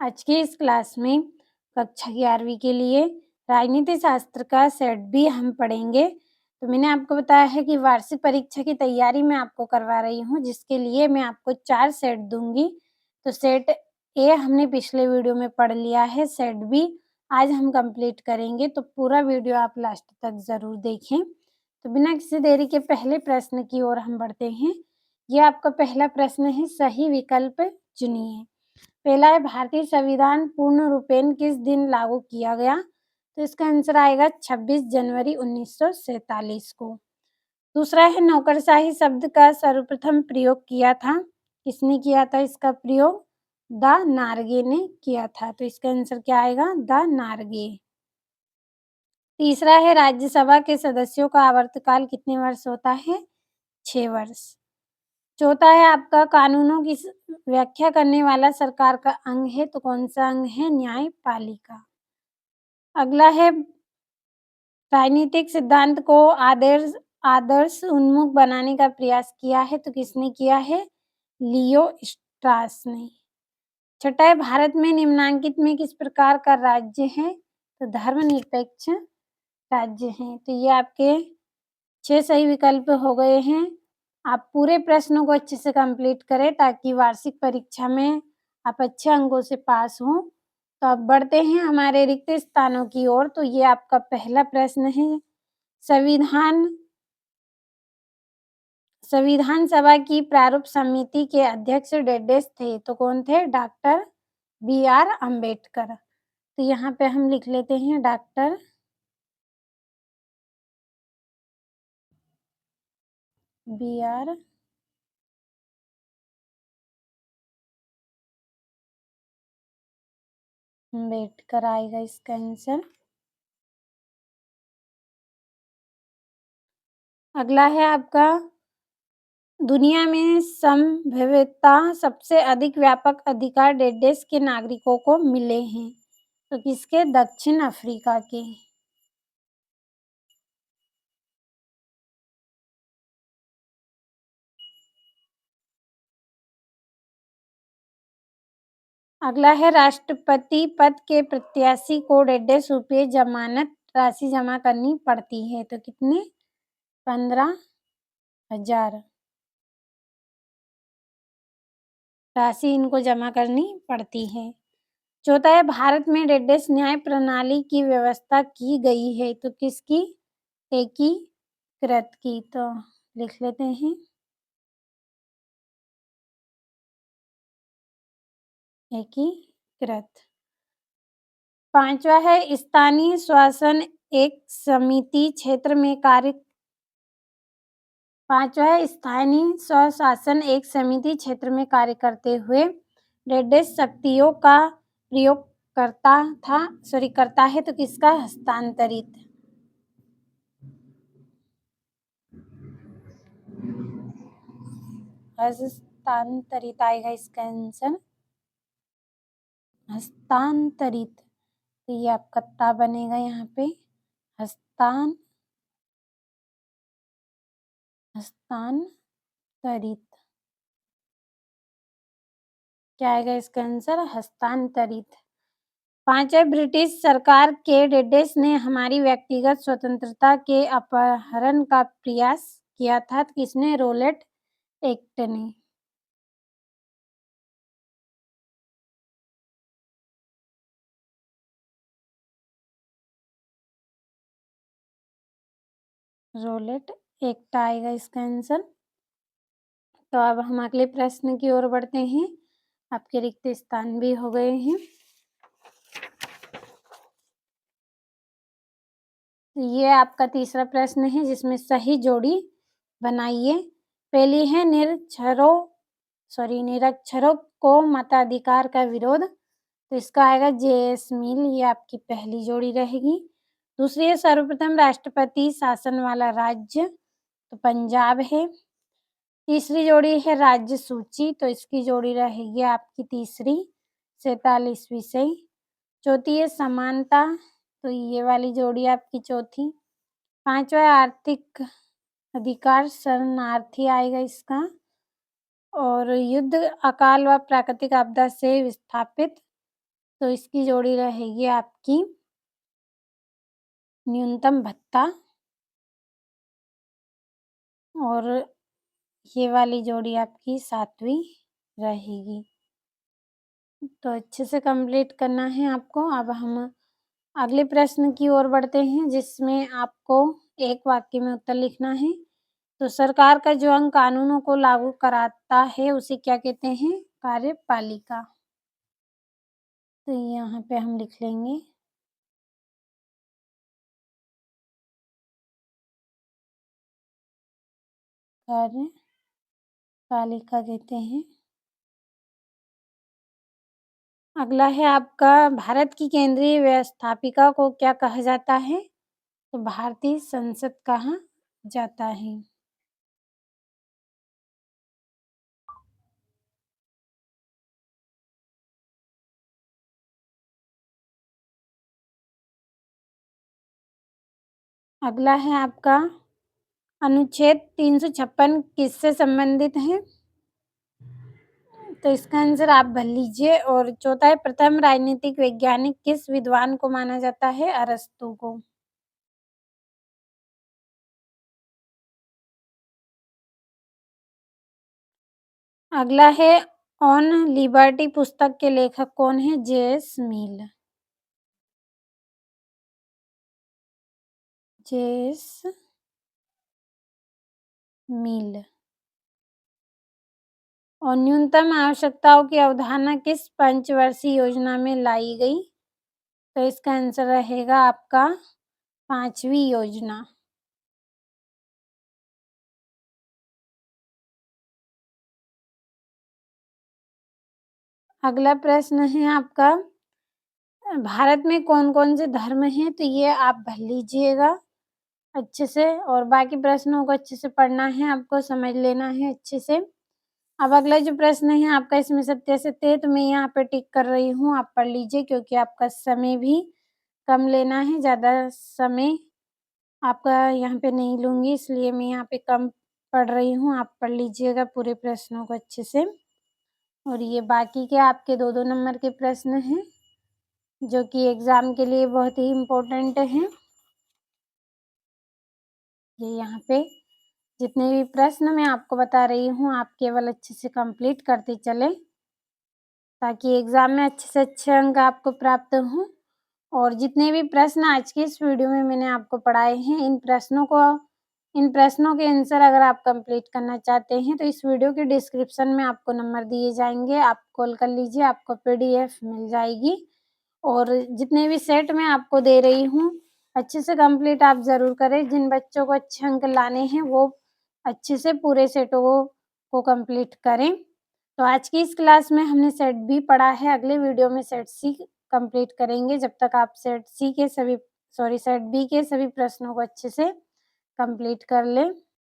आज की इस क्लास में कक्षा 11वीं के लिए राजनीति शास्त्र का सेट भी हम पढ़ेंगे। तो मैंने आपको बताया है कि वार्षिक परीक्षा की तैयारी मैं आपको करवा रही हूँ, जिसके लिए मैं आपको 4 सेट दूँगी। तो सेट ए हमने पिछले वीडियो में पढ़ लिया है, सेट बी आज हम कंप्लीट करेंगे, तो पूरा वीडियो आप लास्ट तक ज़रूर देखें। तो बिना किसी देरी के पहले प्रश्न की ओर हम बढ़ते हैं। ये आपका पहला प्रश्न है, सही विकल्प चुनिए। पहला है, भारतीय संविधान पूर्ण रूपेण किस दिन लागू किया गया? तो इसका आंसर आएगा 26 जनवरी 1947 को। दूसरा है, नौकरशाही शब्द का सर्वप्रथम प्रयोग किया था? किसने किया था इसका प्रयोग? द नार्गे ने किया था। तो इसका आंसर क्या आएगा? द नार्गे। तीसरा है, राज्यसभा के सदस्यों का आवर्तकाल कितने वर्ष होता है? 6 वर्ष। चौथा है आपका, कानूनों की व्याख्या करने वाला सरकार का अंग है, तो कौन सा अंग है? न्यायपालिका। अगला है, राजनीतिक सिद्धांत को आदर्श उन्मुख बनाने का प्रयास किया है, तो किसने किया है? लियो स्ट्रास ने। छठा है, भारत में निम्नांकित में किस प्रकार का राज्य है? तो धर्मनिरपेक्ष राज्य है। तो ये आपके 6 सही विकल्प हो गए हैं। आप पूरे प्रश्नों को अच्छे से कंप्लीट करें ताकि वार्षिक परीक्षा में आप अच्छे अंकों से पास हों। तो अब बढ़ते हैं हमारे रिक्त स्थानों की ओर। तो ये आपका पहला प्रश्न है, संविधान सभा की प्रारूप समिति के अध्यक्ष डेडेस थे, तो कौन थे? Doctor B R. अम्बेडकर। तो यहाँ पे हम लिख लेते हैं डॉक्टर बी.आर. अम्बेडकर आएगा इसका आंसर। अगला है आपका, दुनिया में संभवतः सबसे अधिक व्यापक अधिकार देश के नागरिकों को मिले हैं, तो किसके? दक्षिण अफ्रीका के। अगला है, राष्ट्रपति पद के प्रत्याशी को 150 जमानत राशि जमा करनी पड़ती है, तो कितने? 15,000 राशि इनको जमा करनी पड़ती है। चौथा है, भारत में डेडेस न्याय प्रणाली की व्यवस्था की गई है, तो किसकी? एकीकृत की। तो लिख लेते हैं एकीकृत। पांचवा है, स्थानीय स्वशासन एक समिति क्षेत्र में कार्य पांचवा है, स्थानीय स्वशासन एक समिति क्षेत्र में कार्य करते हुए डेडेस शक्तियों का प्रयोग करता है, तो किसका? हस्तांतरित। हस्तांतरित आएगा इसका आंसर, हस्तांतरित। तो ये आपका ता बनेगा यहाँ पे, हस्तांतरित। क्या आएगा इसका आंसर? हस्तांतरित। पांचवा, ब्रिटिश सरकार के डेडेस ने हमारी व्यक्तिगत स्वतंत्रता के अपहरण का प्रयास किया था, किसने? रोलेट एक्ट ने। रोलेट एक्ट आएगा इसका आंसर। तो अब हम अगले प्रश्न की ओर बढ़ते हैं। आपके रिक्त स्थान भी हो गए हैं। ये आपका तीसरा प्रश्न है, जिसमें सही जोड़ी बनाइए। पहली है, निरक्षरों को मताधिकार का विरोध, तो इसका आएगा जे.एस. मिल। ये आपकी पहली जोड़ी रहेगी। दूसरी है, सर्वप्रथम राष्ट्रपति शासन वाला राज्य, तो पंजाब है। तीसरी जोड़ी है, राज्य सूची, तो इसकी जोड़ी रहेगी आपकी तीसरी, 47वीं सही। चौथी है, समानता, तो ये वाली जोड़ी आपकी चौथी। पांचवा, आर्थिक अधिकार, शरणार्थी आएगा इसका। और युद्ध, अकाल व प्राकृतिक आपदा से विस्थापित, तो इसकी जोड़ी रहेगी आपकी न्यूनतम भत्ता और ये वाली जोड़ी आपकी 7वीं रहेगी। तो अच्छे से कंप्लीट करना है आपको। अब हम अगले प्रश्न की ओर बढ़ते हैं, जिसमें आपको एक वाक्य में उत्तर लिखना है। तो सरकार का जो अंग कानूनों को लागू कराता है उसे क्या कहते हैं? कार्यपालिका। तो यहाँ पे हम लिख लेंगे कार्यपालिका कहते हैं। अगला है आपका, भारत की केंद्रीय व्यवस्थापिका को क्या कहा जाता है? तो भारतीय संसद कहा जाता है। अगला है आपका, अनुच्छेद 356 किससे संबंधित है? तो इसका आंसर आप भर लीजिए। और चौथा है, प्रथम राजनीतिक वैज्ञानिक किस विद्वान को माना जाता है? अरस्तू को। अगला है, ऑन लिबर्टी पुस्तक के लेखक कौन है? जे.एस. मिल। जे.एस. मिल। और न्यूनतम आवश्यकताओं की अवधारणा किस पंचवर्षीय योजना में लाई गई? तो इसका आंसर रहेगा आपका 5वीं योजना। अगला प्रश्न है आपका, भारत में कौन-कौन से धर्म हैं? तो ये आप भर लीजिएगा अच्छे से, और बाकी प्रश्नों को अच्छे से पढ़ना है, आपको समझ लेना है अच्छे से। अब अगला जो प्रश्न है आपका, इसमें सत्य-असत्य है, तो मैं यहाँ पे टिक कर रही हूँ, आप पढ़ लीजिए क्योंकि आपका समय भी कम लेना है, ज़्यादा समय आपका यहाँ पे नहीं लूँगी, इसलिए मैं यहाँ पे कम पढ़ रही हूँ, आप पढ़ लीजिएगा पूरे प्रश्नों को अच्छे से। और ये बाकी के आपके 2-2 नंबर के प्रश्न हैं, जो कि एग्ज़ाम के लिए बहुत ही इम्पोर्टेंट हैं। ये यहाँ पे जितने भी प्रश्न मैं आपको बता रही हूँ, आप केवल अच्छे से कंप्लीट करते चलें, ताकि एग्ज़ाम में अच्छे से अच्छे अंक आपको प्राप्त हों। और जितने भी प्रश्न आज की इस वीडियो में मैंने आपको पढ़ाए हैं, इन प्रश्नों के आंसर अगर आप कंप्लीट करना चाहते हैं, तो इस वीडियो के डिस्क्रिप्शन में आपको नंबर दिए जाएँगे, आप कॉल कर लीजिए, आपको पीडीएफ मिल जाएगी। और जितने भी सेट मैं आपको दे रही हूँ, अच्छे से कंप्लीट आप ज़रूर करें। जिन बच्चों को अच्छे अंक लाने हैं, वो अच्छे से पूरे सेटों को कंप्लीट करें। तो आज की इस क्लास में हमने सेट बी पढ़ा है, अगले वीडियो में सेट सी कंप्लीट करेंगे। जब तक आप सेट बी के सभी प्रश्नों को अच्छे से कंप्लीट कर लें।